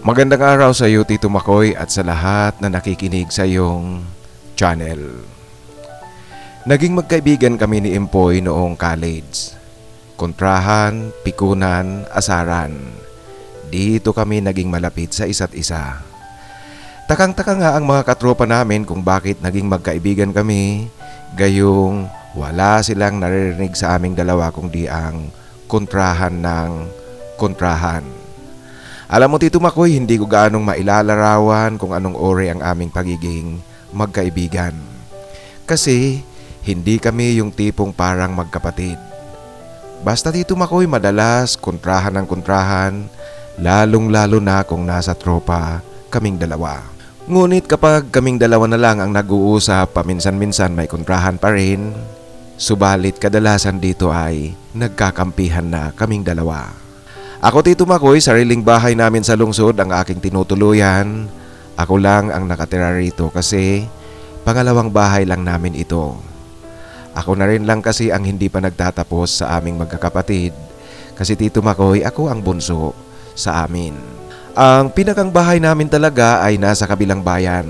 Magandang araw sa iyo, Tito Makoy, at sa lahat na nakikinig sa iyong channel. Naging magkaibigan kami ni Empoy noong college. Kontrahan, pikunan, asaran. Dito kami naging malapit sa isa't isa. Takang-taka nga ang mga katropa namin kung bakit naging magkaibigan kami, gayong wala silang naririnig sa aming dalawa kundi ang kontrahan ng kontrahan. Alam mo, Tito Makoy, hindi ko gaanong mailalarawan kung anong uri ang aming pagiging magkaibigan. Kasi hindi kami yung tipong parang magkapatid. Basta, Tito Makoy, madalas kontrahan ng kontrahan, lalong-lalo na kung nasa tropa kaming dalawa. Ngunit kapag kaming dalawa na lang ang nag-uusap, paminsan-minsan may kontrahan pa rin. Subalit kadalasan dito ay nagkakampihan na kaming dalawa. Ako, Tito Makoy, sariling bahay namin sa lungsod ang aking tinutuluyan. Ako lang ang nakatira rito kasi pangalawang bahay lang namin ito. Ako na rin lang kasi ang hindi pa nagtatapos sa aming magkakapatid. Kasi, Tito Makoy, ako ang bunso sa amin. Ang pinakang bahay namin talaga ay nasa kabilang bayan.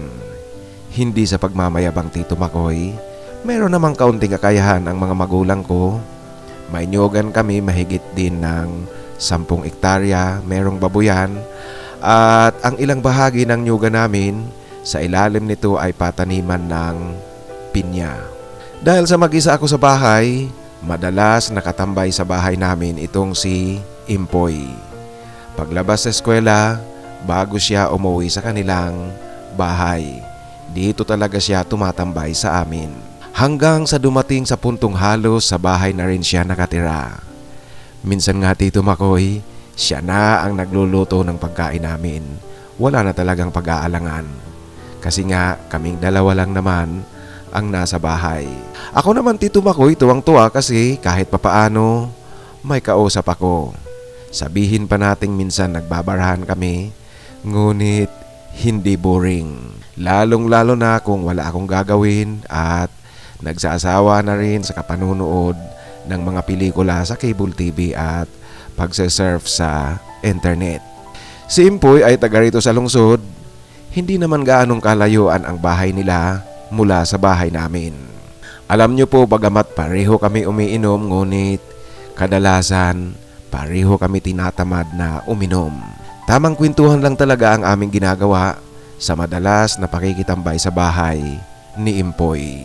Hindi sa pagmamayabang, Tito Makoy. Meron namang kaunting kakayahan ang mga magulang ko. May nyugan kami mahigit din ng 10 ektarya, merong babuyan, at ang ilang bahagi ng nyuga namin sa ilalim nito ay pataniman ng pinya. Dahil sa mag-isa ako sa bahay, madalas nakatambay sa bahay namin itong si Empoy. Paglabas sa eskwela, bago siya umuwi sa kanilang bahay, dito talaga siya tumatambay sa amin. Hanggang sa dumating sa puntong halos sa bahay na rin siya nakatira. Minsan nga, Tito Makoy, siya na ang nagluluto ng pagkain namin. Wala na talagang pag-aalangan. Kasi nga, kaming dalawa lang naman ang nasa bahay. Ako naman, Tito Makoy, tuwang-tuwa kasi kahit papaano may kausap ako. Sabihin pa nating minsan nagbabarahan kami, ngunit hindi boring. Lalong-lalo na kung wala akong gagawin at nagsasawa na rin sa kapanunood ng mga pelikula sa cable TV at pagse-surf sa internet. Si Empoy ay taga rito sa lungsod. Hindi naman gaanong kalayuan ang bahay nila mula sa bahay namin. Alam nyo po, bagamat pareho kami umiinom, ngunit kadalasan pareho kami tinatamad na uminom. Tamang kwentuhan lang talaga ang aming ginagawa sa madalas na pakikitambay sa bahay ni Empoy.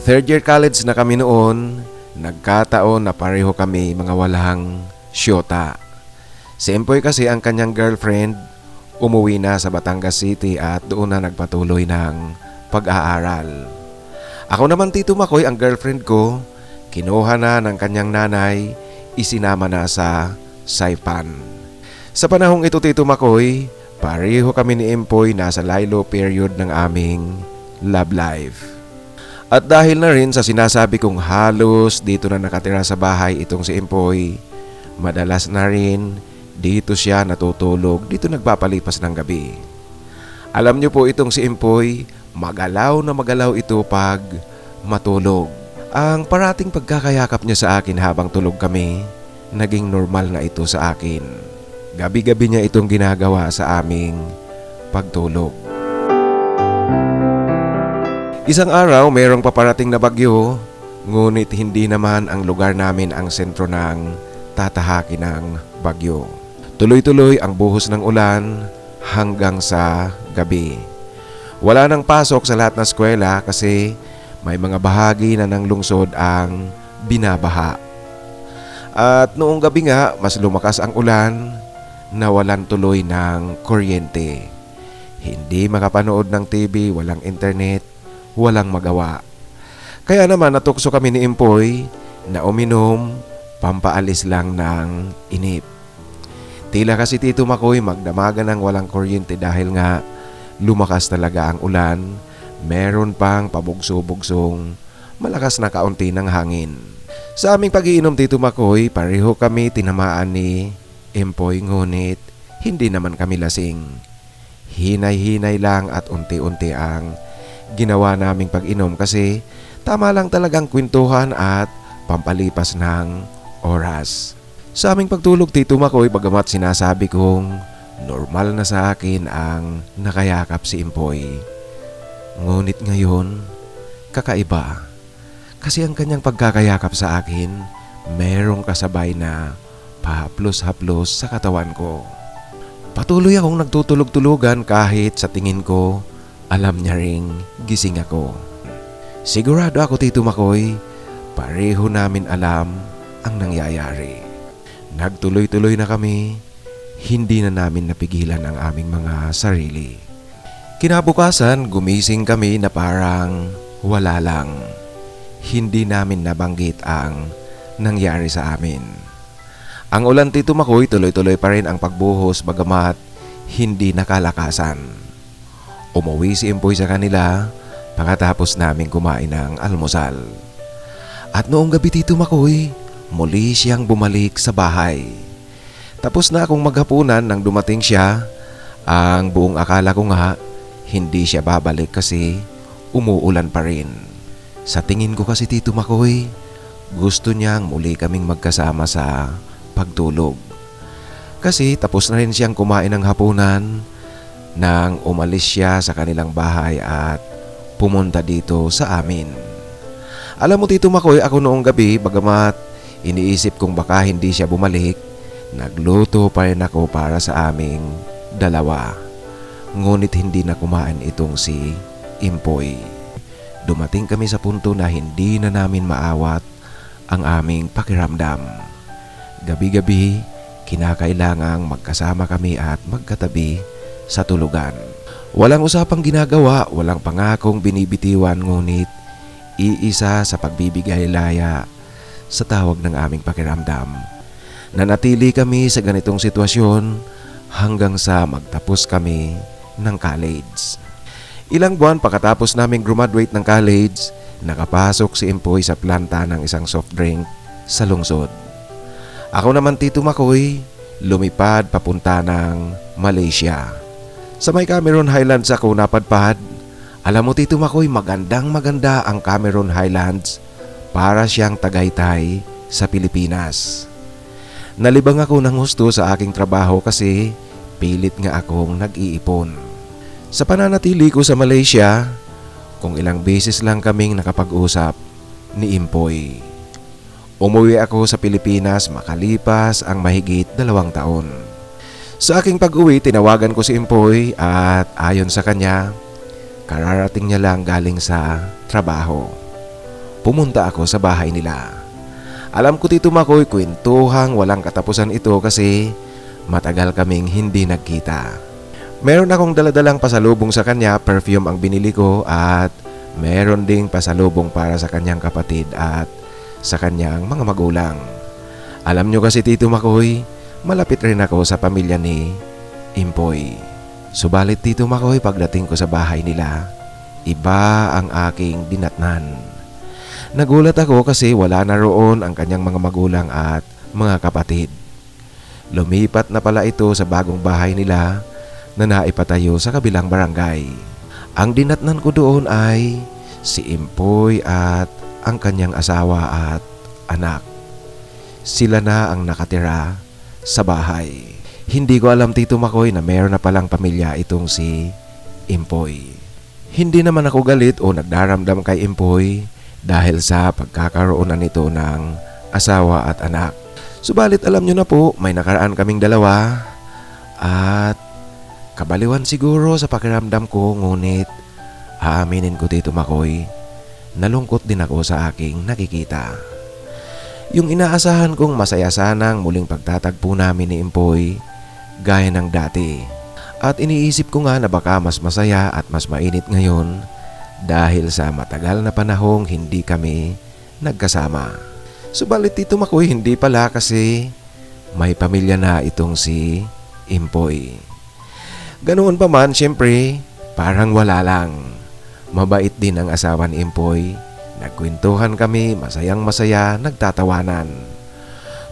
Third year college na kami noon, nagkataon na pareho kami mga walang syota. Si Empoy kasi ang kanyang girlfriend, umuwi na sa Batangas City at doon na nagpatuloy ng pag-aaral. Ako naman, Tito Makoy, ang girlfriend ko, kinuha na ng kanyang nanay, isinama na sa Saipan. Sa panahong ito, Tito Makoy, pareho kami ni Empoy nasa lilo period ng aming love life. At dahil na rin sa sinasabi kong halos dito na nakatira sa bahay itong si Empoy, madalas na rin dito siya natutulog, dito nagpapalipas ng gabi. Alam niyo po, itong si Empoy, magalaw na magalaw ito pag matulog. Ang parating pagkakayakap niya sa akin habang tulog kami, naging normal na ito sa akin. Gabi-gabi niya itong ginagawa sa aming pagtulog. Isang araw, mayroong paparating na bagyo, ngunit hindi naman ang lugar namin ang sentro ng tatahakin ng bagyo. Tuloy-tuloy ang buhos ng ulan hanggang sa gabi. Wala nang pasok sa lahat ng eskwela kasi may mga bahagi na ng lungsod ang binabaha. At noong gabi nga, mas lumakas ang ulan, nawalan tuloy ng kuryente. Hindi makapanood ng TV, walang internet, walang magawa. Kaya naman natukso kami ni Empoy na uminom, pampaalis lang ng inip. Tila kasi, Tito Makoy, magdamagan ng walang kuryente dahil nga lumakas talaga ang ulan. Meron pang pabugso-bugsong malakas na kaunti ng hangin. Sa aming pag-iinom, Tito Makoy, pareho kami tinamaan ni Empoy, ngunit hindi naman kami lasing. Hinay-hinay lang at unti-unti ang ginawa naming pag-inom kasi tama lang talagang kwentuhan at pampalipas ng oras. Sa aming pagtulog Tito Makoy, bagamat sinasabi kong normal na sa akin ang nakayakap si Impoy, ngunit ngayon kakaiba. Kasi ang kanyang pagkakayakap sa akin merong kasabay na pahaplos-haplos sa katawan ko. Patuloy akong nagtutulog-tulugan kahit sa tingin ko alam niya ring gising ako. Sigurado ako Tito Makoy, pareho namin alam ang nangyayari. Nagtuloy-tuloy na kami, hindi na namin napigilan ang aming mga sarili. Kinabukasan gumising kami na parang wala lang. Hindi namin nabanggit ang nangyari sa amin. Ang ulan Tito Makoy, tuloy-tuloy pa rin ang pagbuhos bagamat hindi nakalakasan. Umuwi si Impoy sa kanila pagkatapos naming kumain ng almusal. At noong gabi Tito Makoy, muli siyang bumalik sa bahay. Tapos na akong maghapunan nang dumating siya. Ang buong akala ko nga hindi siya babalik kasi umuulan pa rin. Sa tingin ko kasi Tito Makoy, gusto niyang muli kaming magkasama sa pagtulog. Kasi tapos na rin siyang kumain ng hapunan nang umalis siya sa kanilang bahay at pumunta dito sa amin. Alam mo Tito Makoy, ako noong gabi bagamat iniisip kong baka hindi siya bumalik, nagluto pa rin ako para sa aming dalawa. Ngunit hindi na kumain itong si Impoy. Dumating kami sa punto na hindi na namin maawat ang aming pakiramdam. Gabi-gabi, kinakailangang magkasama kami at magkatabi sa tulugan. Walang usapang ginagawa, walang pangakong binibitiwan, ngunit iisa sa pagbibigay laya sa tawag ng aming pakiramdam. Nanatili kami sa ganitong sitwasyon hanggang sa magtapos kami ng college. Ilang buwan pagkatapos naming graduate ng college, nakapasok si Impoy sa planta ng isang soft drink sa lungsod. Ako naman Tito Makoy, lumipad papunta ng Malaysia. Sa may Cameron Highlands ako napadpad. Alam mo Tito Makoy, magandang maganda ang Cameron Highlands, para siyang Tagaytay sa Pilipinas. Nalibang ako ng husto sa aking trabaho kasi pilit nga akong nag-iipon. Sa pananatili ko sa Malaysia, kung ilang beses lang kaming nakapag-usap ni Impoy. Umuwi ako sa Pilipinas makalipas ang mahigit 2 taon. Sa aking pag-uwi, tinawagan ko si Impoy at ayon sa kanya, kararating niya lang galing sa trabaho. Pumunta ako sa bahay nila. Alam ko Tito Makoy, kwentuhang walang katapusan ito kasi matagal kaming hindi nagkita. Meron akong daladalang pasalubong sa kanya, perfume ang binili ko, at meron ding pasalubong para sa kanyang kapatid at sa kanyang mga magulang. Alam nyo kasi Tito Makoy, malapit rin ako sa pamilya ni Impoy. Subalit Tito Makoy, pagdating ko sa bahay nila, iba ang aking dinatnan. Nagulat ako kasi wala na roon ang kanyang mga magulang at mga kapatid. Lumipat na pala ito sa bagong bahay nila na naipatayo sa kabilang barangay. Ang dinatnan ko doon ay si Impoy at ang kanyang asawa at anak. Sila na ang nakatira sa bahay. Hindi ko alam Tito Makoy na meron na palang pamilya itong si Impoy. Hindi naman ako galit o nagdaramdam kay Impoy dahil sa pagkakaroon na nito ng asawa at anak. Subalit alam nyo na po, may nakaraan kaming dalawa at kabaliwan siguro sa pakiramdam ko, ngunit aaminin ko Tito Makoy, nalungkot din ako sa aking nakikita. Yung inaasahan kong masaya sanang muling pagtatagpo namin ni Impoy, gaya ng dati. At iniisip ko nga na baka mas masaya at mas mainit ngayon dahil sa matagal na panahong hindi kami nagkasama. Subalit Tito Makoy, hindi pala kasi may pamilya na itong si Impoy. Ganoon pa man, syempre, parang wala lang. Mabait din ang asawa ni Impoy. Nagkwentuhan kami, masayang masaya, nagtatawanan.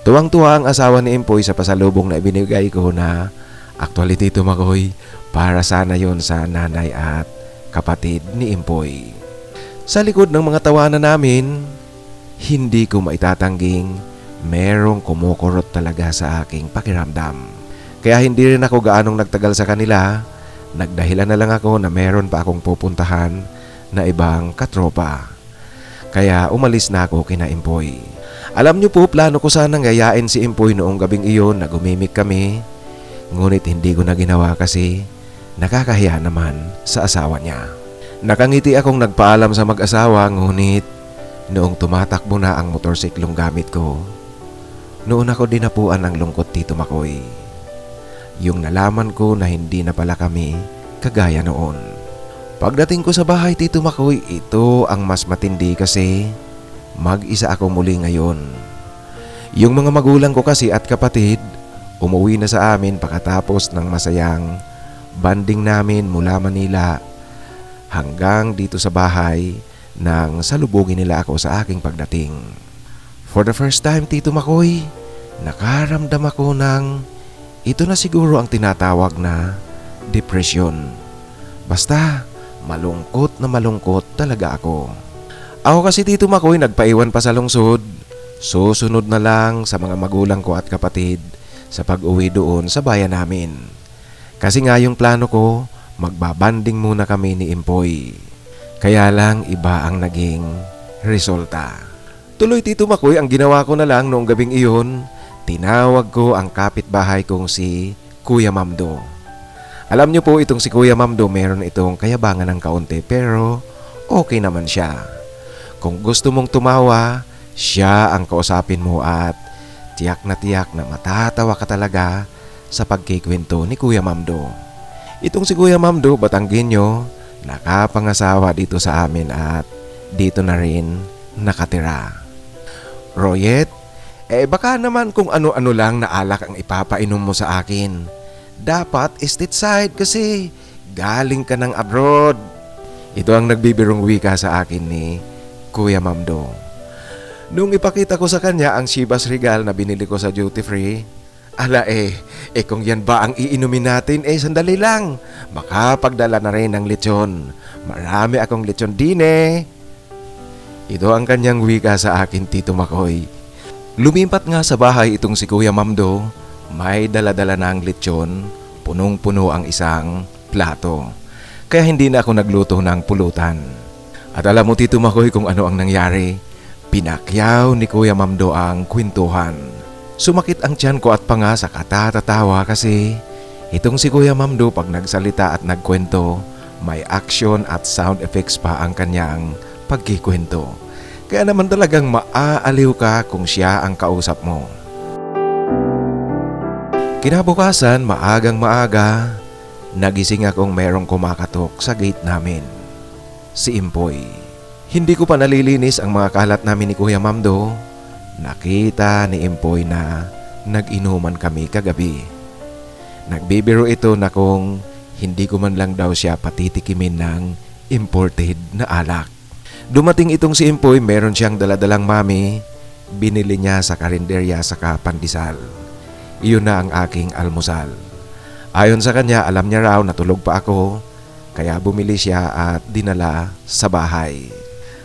Tuwang-tuwa ang asawa ni Impoy sa pasalubong na ibinigay ko na actually Tito Makoy, para sana yon sa nanay at kapatid ni Impoy. Sa likod ng mga tawanan namin, hindi ko maitatangging merong kumukurot talaga sa aking pakiramdam. Kaya hindi rin ako gaanong nagtagal sa kanila, nagdahilan na lang ako na meron pa akong pupuntahan na ibang katropa. Kaya umalis na ako kina Impoy. Alam niyo po, plano ko sanang yayain si Impoy noong gabing iyon na gumimik kami, ngunit hindi ko na ginawa kasi nakakahiya naman sa asawa niya. Nakangiti akong nagpaalam sa mag-asawa, ngunit noong tumatakbo na ang motorsiklong gamit ko, noon ako dinapuan ng lungkot, Tito Makoy. Yung nalaman ko na hindi na pala kami kagaya noon. Pagdating ko sa bahay, Tito Makoy, ito ang mas matindi kasi mag-isa ako muli ngayon. Yung mga magulang ko kasi at kapatid, umuwi na sa amin pagkatapos ng masayang banding namin mula Manila hanggang dito sa bahay nang salubungin nila ako sa aking pagdating. For the first time, Tito Makoy, nakaramdam ako ng ito na siguro ang tinatawag na depression. Basta malungkot na malungkot talaga ako. Ako kasi, Tito Makoy, nagpaiwan pa sa lungsod. Susunod na lang sa mga magulang ko at kapatid sa pag-uwi doon sa bayan namin. Kasi nga yung plano ko, magbabanding muna kami ni Impoy. Kaya lang iba ang naging resulta. Tuloy, Tito Makoy, ang ginawa ko na lang noong gabing iyon, tinawag ko ang kapitbahay kong si Kuya Mamdo. Alam niyo po, itong si Kuya Mamdo meron itong kayabangan ng kaunti pero okay naman siya. Kung gusto mong tumawa, siya ang kausapin mo at tiyak na matatawa ka talaga sa pagkikwento ni Kuya Mamdo. Itong si Kuya Mamdo, Batanggenyo, nakapangasawa dito sa amin at dito na rin nakatira. Royet, baka naman kung ano-ano lang na alak ang ipapainom mo sa akin. Dapat stateside kasi galing ka ng abroad. Ito ang nagbibirong wika sa akin ni Kuya Mamdo. Nung ipakita ko sa kanya ang Chivas Regal na binili ko sa duty free, ala kung yan ba ang iinumin natin, sandali lang. Makapagdala na rin ng lechon. Marami akong lechon din Ito ang kanyang wika sa akin, Tito Makoy. Lumipat nga sa bahay itong si Kuya Mamdo, may dala-dala na ang lechon, punong-puno ang isang plato. Kaya hindi na ako nagluto ng pulutan. At alam mo, Tito Makoy, kung ano ang nangyari. Pinakyaw ni Kuya Mamdo ang kwentuhan. Sumakit ang tiyan ko at panga sa katatatawa kasi itong si Kuya Mamdo pag nagsalita at nagkwento, may action at sound effects pa ang kanyang pagkikwento. Kaya naman talagang maaaliw ka kung siya ang kausap mo. Kinabukasan, maagang maaga, nagising akong merong kumakatok sa gate namin. Si Impoy. Hindi ko pa nalilinis ang mga kalat namin ni Kuya Mamdo. Nakita ni Impoy na nag-inuman kami kagabi. Nagbibiro ito na kung hindi ko man lang daw siya patitikimin ng imported na alak. Dumating itong si Impoy, meron siyang daladalang mami. Binili niya sa karinderya sa pandesal. Iyon na ang aking almusal. Ayon sa kanya, alam niya raw na tulog pa ako, kaya bumili siya at dinala sa bahay.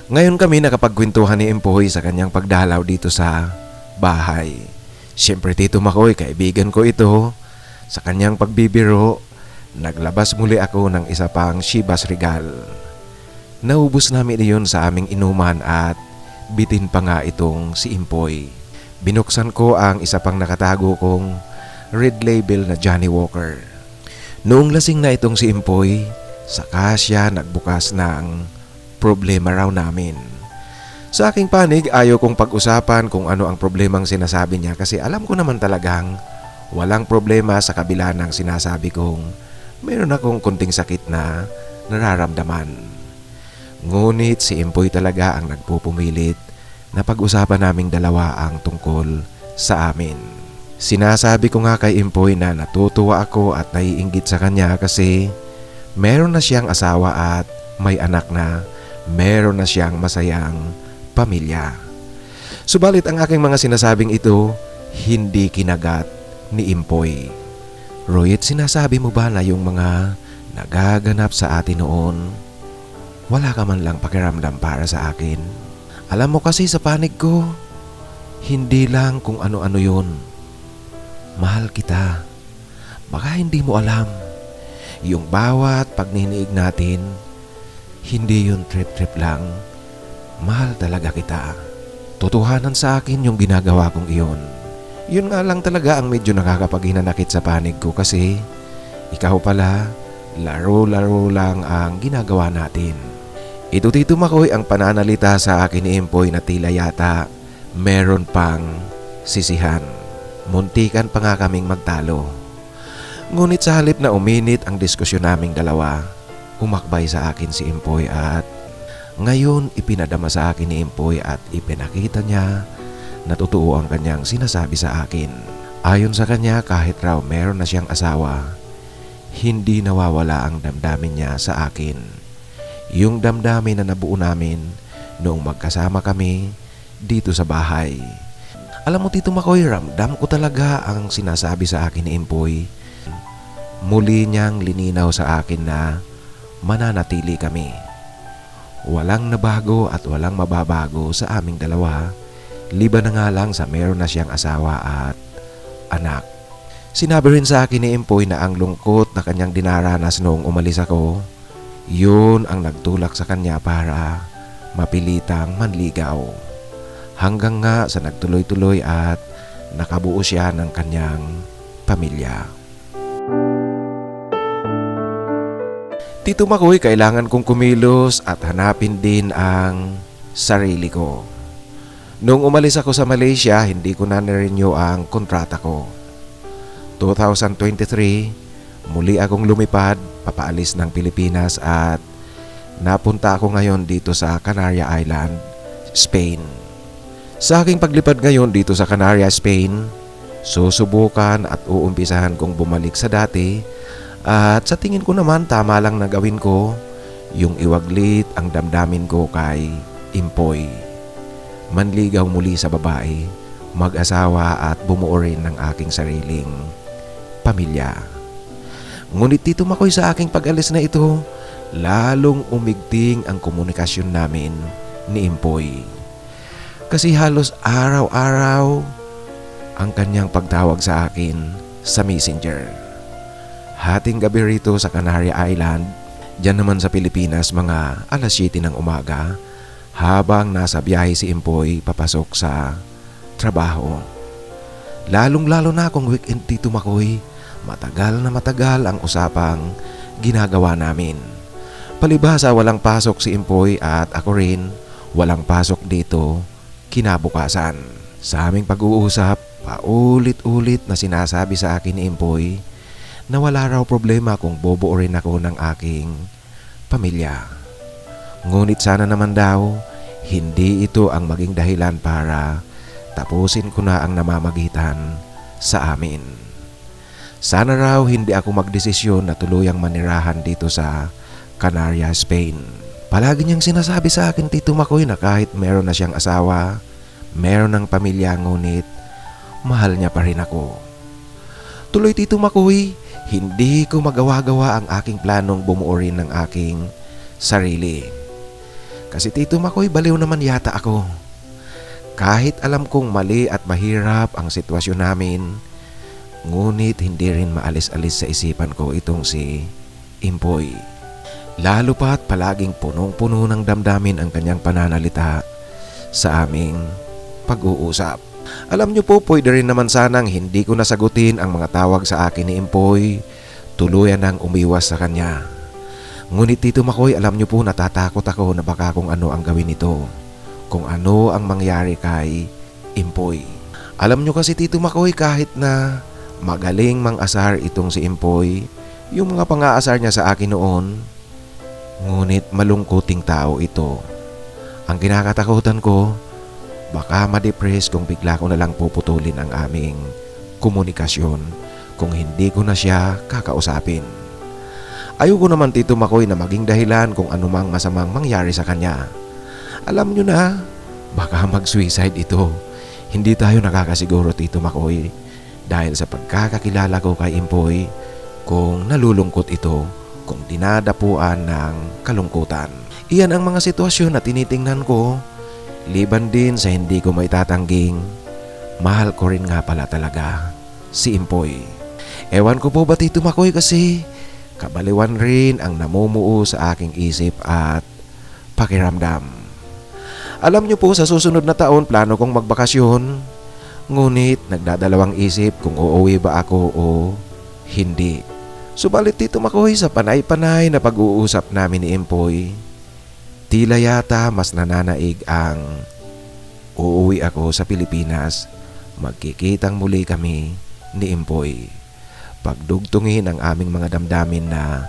Ngayon kami nakapagkwentuhan ni Impoy sa kanyang pagdalaw dito sa bahay. Siyempre, Tito Makoy, kaibigan ko ito. Sa kanyang pagbibiro, naglabas muli ako ng isa pang Chivas Regal. Naubos namin iyon sa aming inuman at bitin pa nga itong si Impoy. Binuksan ko ang isa pang nakatago kong red label na Johnny Walker. Noong lasing na itong si Impoy, saka siya nagbukas ng problema raw namin. Sa aking panig, ayaw kong pag-usapan kung ano ang problemang sinasabi niya kasi alam ko naman talagang walang problema sa kabila ng sinasabi kong mayroon akong kunting sakit na nararamdaman. Ngunit si Impoy talaga ang nagpupumilit na pag-usapan naming dalawa ang tungkol sa amin. Sinasabi ko nga kay Impoy na natutuwa ako at naiinggit sa kanya kasi meron na siyang asawa at may anak na, meron na siyang masayang pamilya. Subalit ang aking mga sinasabing ito, hindi kinagat ni Impoy. Royet, sinasabi mo ba na yung mga nagaganap sa atin noon, wala ka man lang pakiramdam para sa akin? Alam mo kasi sa panig ko, Hindi lang kung ano-ano yun. Mahal kita. Baka hindi mo alam. Yung bawat pagniniig natin, hindi yun trip-trip lang. Mahal talaga kita. Totohanan sa akin yung ginagawa kong iyon. Yun nga lang talaga ang medyo nakakapaghinanakit sa panig ko kasi ikaw pala, laro-laro lang ang ginagawa natin. Ito Tito Makoy ang pananalita sa akin ni Empoy na tila yata meron pang sisihan. Muntikan pa nga kaming magtalo. Ngunit sa halip na uminit ang diskusyon naming dalawa, umakbay sa akin si Empoy at ngayon ipinadama sa akin ni Empoy at ipinakita niya na totoo ang kanyang sinasabi sa akin. Ayon sa kanya, kahit raw meron na siyang asawa, hindi nawawala ang damdamin niya sa akin. Yung damdamin na nabuo namin noong magkasama kami dito sa bahay. Alam mo Tito Makoy, ramdam ko talaga ang sinasabi sa akin ni Empoy. Muli niyang lininaw sa akin na mananatili kami. Walang nabago at walang mababago sa aming dalawa, liban na nga lang sa meron na siyang asawa at anak. Sinabi rin sa akin ni Empoy na ang lungkot na kanyang dinaranas noong umalis ako, yun ang nagtulak sa kanya para mapilitang manligaw. Hanggang nga sa nagtuloy-tuloy at nakabuo siya ng kanyang pamilya. Tito Makoy, kailangan kong kumilos at hanapin din ang sarili ko. Noong umalis ako sa Malaysia, hindi ko na nirenew ang kontrata ko. 2023, muli akong lumipad, papaalis ng Pilipinas at napunta ako ngayon dito sa Canary Island, Spain. Sa aking paglipad ngayon dito sa Canary, Spain, susubukan at uumpisahan kong bumalik sa dati. At sa tingin ko naman tama lang na gawin ko yung iwaglit ang damdamin ko kay Empoy. Manligaw muli sa babae, mag-asawa at bumuo rin ng aking sariling pamilya. Ngunit Tito Makoy, sa aking pag-alis na ito, lalong umigting ang komunikasyon namin ni Empoy. Kasi halos araw-araw ang kanyang pagtawag sa akin sa Messenger. Hating gabi rito sa Canary Island, dyan naman sa Pilipinas mga alas 7 ng umaga, habang nasa biyahe si Empoy papasok sa trabaho. Lalong-lalo na kung weekend Tito Makoy, matagal na matagal ang usapang ginagawa namin. Palibhasa walang pasok si Empoy at ako rin walang pasok dito kinabukasan. Sa aming pag-uusap, paulit-ulit na sinasabi sa akin ni Empoy na wala raw problema kung bobuo rin ako ng aking pamilya. Ngunit sana naman daw, hindi ito ang maging dahilan para tapusin ko na ang namamagitan sa amin. Sana raw hindi ako magdesisyon na tuluyang manirahan dito sa Canarias, Spain. Palagi niyang sinasabi sa akin Tito Makoy na kahit meron na siyang asawa, meron ng pamilya, ngunit mahal niya pa rin ako. Tuloy Tito Makoy, hindi ko magawa-gawa ang aking planong bumuo rin ng aking sarili. Kasi Tito Makoy, baliw naman yata ako. Kahit alam kong mali at mahirap ang sitwasyon namin, ngunit hindi rin maalis-alis sa isipan ko itong si Empoy. Lalo pa't palaging punong-puno ng damdamin ang kanyang pananalita sa aming pag-uusap. Alam niyo po, pwede rin naman sanang hindi ko nasagutin ang mga tawag sa akin ni Empoy, tuluyan nang umiwas sa kanya. Ngunit Tito Makoy, alam niyo po, natatakot ako na baka kung ano ang gawin nito, kung ano ang mangyari kay Empoy. Alam niyo kasi Tito Makoy, kahit na magaling mang-asar itong si Empoy, yung mga pang-aasar niya sa akin noon, ngunit malungkuting tao ito. Ang kinakatakutan ko, baka ma-depress kung bigla ko na lang puputulin ang aming komunikasyon kung hindi ko na siya kakausapin. Ayoko naman Tito Makoy na maging dahilan kung anumang masamang mangyari sa kanya. Alam nyo na, baka mag-suicide ito. Hindi tayo nakakasiguro Tito Makoy dahil sa pagkakakilala ko kay Empoy kung nalulungkot ito, kung dinadapuan ng kalungkutan. Iyan ang mga sitwasyon na tinitingnan ko, liban din sa hindi ko maitatangging mahal ko rin nga pala talaga si Impoy. Ewan ko po ba Tito Makoy, kasi kabaliwan rin ang namumuo sa aking isip at pakiramdam. Alam niyo po, sa susunod na taon plano kong magbakasyon, ngunit nagdadalawang isip kung uuwi ba ako o hindi. Subalit Tito Makoy, sa panay-panay na pag-uusap namin ni Impoy, tila yata mas nananaig ang uuwi ako sa Pilipinas. Magkikitang muli kami ni Impoy. Pagdugtungin ang aming mga damdamin na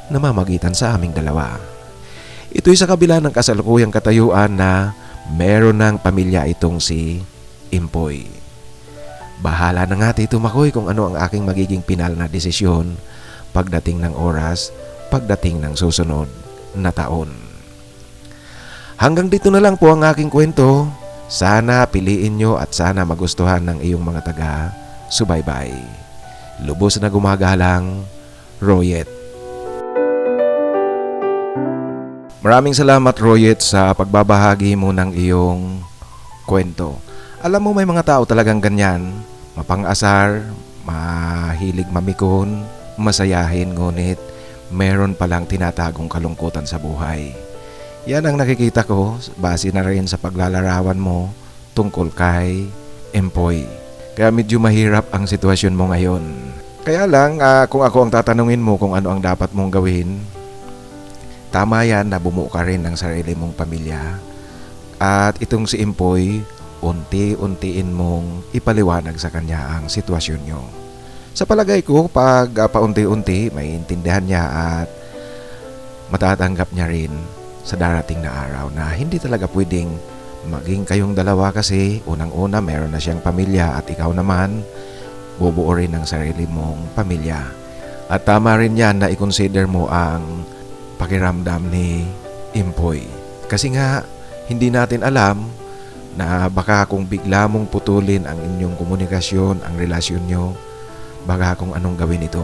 namamagitan sa aming dalawa. Ito'y sa kabila ng kasalukuyang katayuan na meron ng pamilya itong si Impoy. Bahala na nga Tito Makoy kung ano ang aking magiging pinal na desisyon pagdating ng oras, pagdating ng susunod na taon. Hanggang dito na lang po ang aking kwento. Sana piliin nyo at sana magustuhan ng iyong mga taga-subaybay. Lubos na gumagalang, Royet. Maraming salamat Royet sa pagbabahagi mo ng iyong kwento. Alam mo, may mga tao talagang ganyan, mapang-asar, mahilig mamikon, masayahin, ngunit meron palang tinatagong kalungkutan sa buhay. Yan ang nakikita ko base na rin sa paglalarawan mo tungkol kay Impoy. Kaya medyo mahirap ang sitwasyon mo ngayon. Kaya lang kung ako ang tatanungin mo kung ano ang dapat mong gawin, tama yan na bumuo ka rin ng sarili mong pamilya. At itong si Impoy, unti-untiin mong ipaliwanag sa kanya ang sitwasyon nyo. Sa palagay ko, pag paunti-unti, maiintindihan niya at matatanggap niya rin sa darating na araw na hindi talaga pwedeng maging kayong dalawa, kasi unang-una meron na siyang pamilya at ikaw naman bubuo rin ng sarili mong pamilya. At tama rin yan na i-consider mo ang pakiramdam ni Impoy. Kasi nga hindi natin alam na baka kung bigla mong putulin ang inyong komunikasyon, ang relasyon nyo, baka kung anong gawin ito.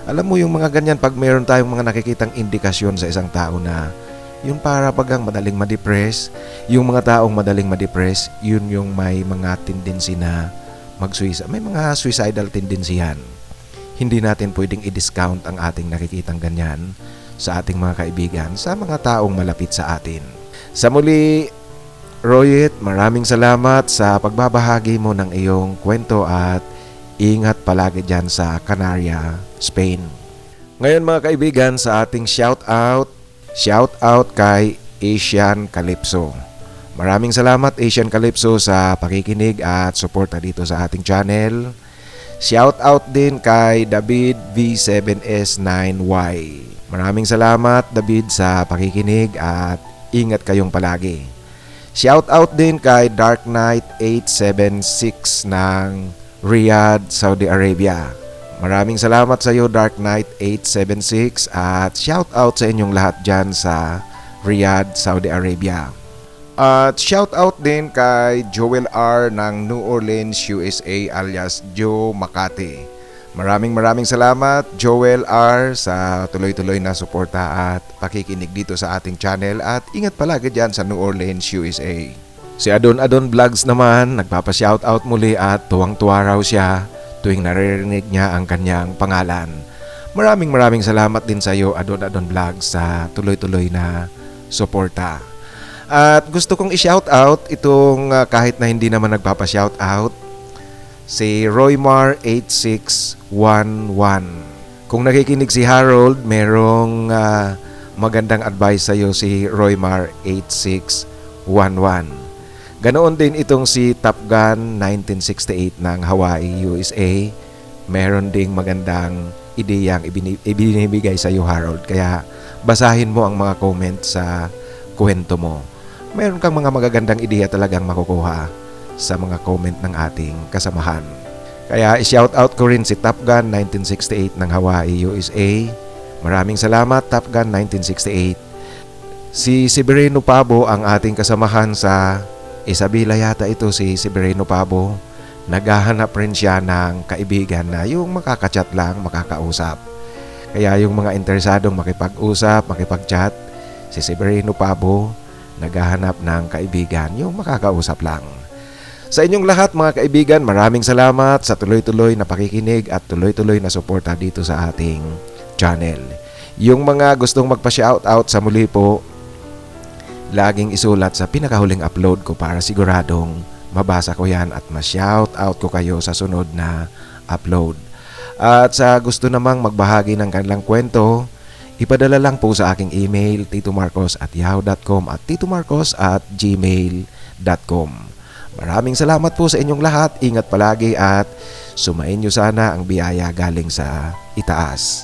Alam mo yung mga ganyan, pag meron tayong mga nakikitang indikasyon sa isang tao na yung para bagang madaling ma-depress, yung mga taong madaling ma-depress, yun yung may mga tendency na mag-suicide. May mga suicidal tendency yan. Hindi natin pwedeng i-discount ang ating nakikitang ganyan sa ating mga kaibigan, sa mga taong malapit sa atin. Sa muli, Royet, maraming salamat sa pagbabahagi mo ng iyong kwento at ingat palagi dyan sa Canaria, Spain. Ngayon mga kaibigan, sa ating shout out kay Asian Calypso. Maraming salamat Asian Calypso sa pakikinig at suporta dito sa ating channel. Shout out din kay David V7S9Y. Maraming salamat David sa pakikinig at ingat kayong palagi. Shout out din kay Dark Knight 876 ng Riyadh, Saudi Arabia. Maraming salamat sa iyo Dark Knight 876 at shout out sa inyong lahat dyan sa Riyadh, Saudi Arabia. At shout out din kay Joel R ng New Orleans, USA alias Joe Makati. Maraming salamat Joel R sa tuloy-tuloy na suporta at pakikinig dito sa ating channel at ingat palagi dyan sa New Orleans, USA. Si Adon Vlogs naman nagpapa-shoutout muli at tuwang-tuwa raw siya tuwing naririnig niya ang kanyang pangalan. Maraming salamat din sa iyo Adon Vlogs sa tuloy-tuloy na suporta. At gusto kong i-shoutout itong kahit na hindi naman nagpapa-shoutout, si Roymar 8611. Kung nakikinig si Harold, merong magandang advice sa iyo si Roymar 8611. Ganoon din itong si Top Gun 1968 ng Hawaii, USA. Meron ding magandang ideyang ibinibigay sa iyo Harold. Kaya basahin mo ang mga comment sa kwento mo. Meron kang mga magagandang ideya talagang makukuha sa mga comment ng ating kasamahan. Kaya i-shoutout ko rin si Top Gun 1968 ng Hawaii, USA. Maraming salamat Top Gun 1968. Si Severino Pabo ang ating kasamahan sa Isabela yata ito, si Severino Pabo. Naghahanap rin siya ng kaibigan na yung makakachat lang, makakausap. Kaya yung mga interesadong makipag-usap, makipag-chat, si Severino Pabo naghahanap ng kaibigan, yung makakausap lang. Sa inyong lahat mga kaibigan, maraming salamat sa tuloy-tuloy na pakikinig at tuloy-tuloy na suporta dito sa ating channel. Yung mga gustong magpa-shoutout sa muli po, laging isulat sa pinakahuling upload ko para siguradong mabasa ko yan at ma-shoutout ko kayo sa sunod na upload. At sa gusto namang magbahagi ng kanilang kwento, ipadala lang po sa aking email titomarcos@yahoo.com at titomarcos@gmail.com. Maraming salamat po sa inyong lahat. Ingat palagi at sumainyo sana ang biyaya galing sa itaas.